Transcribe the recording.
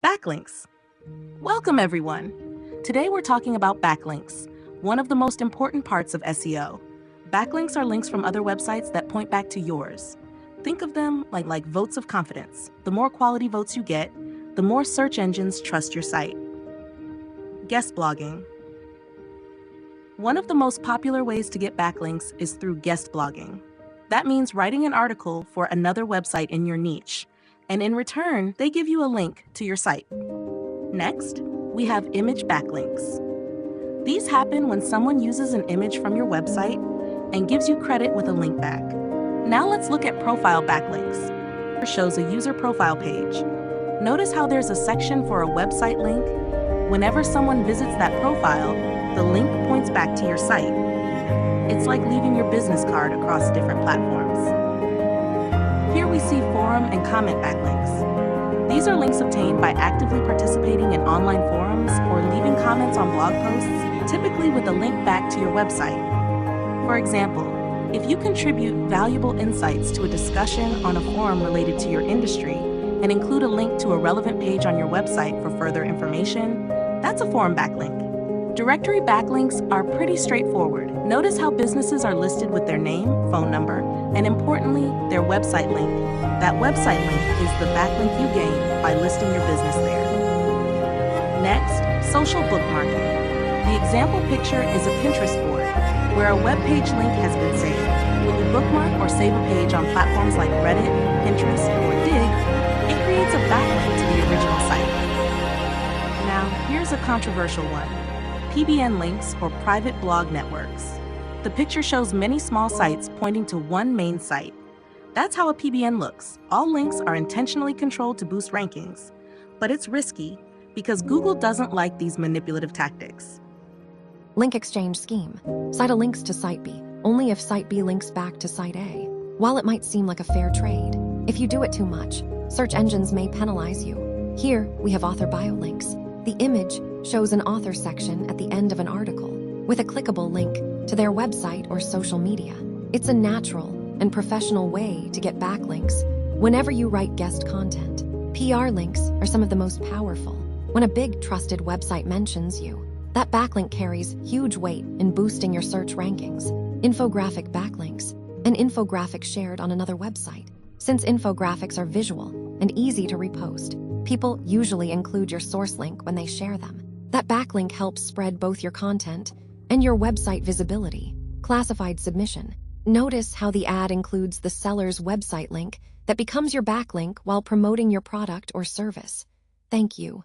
Backlinks. Welcome, everyone. Today we're talking about backlinks, one of the most important parts of SEO. Backlinks are links from other websites that point back to yours. Think of them like votes of confidence. The more quality votes you get, the more search engines trust your site. Guest blogging. One of the most popular ways to get backlinks is through guest blogging. That means writing an article for another website in your niche, and in return, they give you a link to your site. Next, we have image backlinks. These happen when someone uses an image from your website and gives you credit with a link back. Now let's look at profile backlinks. It shows a user profile page. Notice how there's a section for a website link. Whenever someone visits that profile, the link points back to your site. It's like leaving your business card across different platforms. Here we see forum and comment backlinks. These are links obtained by actively participating in online forums or leaving comments on blog posts, typically with a link back to your website. For example, if you contribute valuable insights to a discussion on a forum related to your industry and include a link to a relevant page on your website for further information, that's a forum backlink. Directory backlinks are pretty straightforward. Notice how businesses are listed with their name, phone number, and importantly, their website link. That website link is the backlink you gain by listing your business there. Next, social bookmarking. The example picture is a Pinterest board where a web page link has been saved. When you bookmark or save a page on platforms like Reddit, Pinterest, or Dig, it creates a backlink to the original site. Now, here's a controversial one. PBN links or private blog networks. The picture shows many small sites pointing to one main site. That's how a PBN looks. All links are intentionally controlled to boost rankings. But it's risky because Google doesn't like these manipulative tactics. Link exchange scheme. Site A links to Site B, only if Site B links back to Site A. While it might seem like a fair trade, if you do it too much, search engines may penalize you. Here, we have author bio links. The image shows an author section at the end of an article with a clickable link to their website or social media. It's a natural and professional way to get backlinks whenever you write guest content. PR links are some of the most powerful. When a big trusted website mentions you, that backlink carries huge weight in boosting your search rankings. Infographic backlinks. An infographic shared on another website. Since infographics are visual and easy to repost, people usually include your source link when they share them. That backlink helps spread both your content and your website visibility. Classified submission. Notice how the ad includes the seller's website link that becomes your backlink while promoting your product or service. Thank you.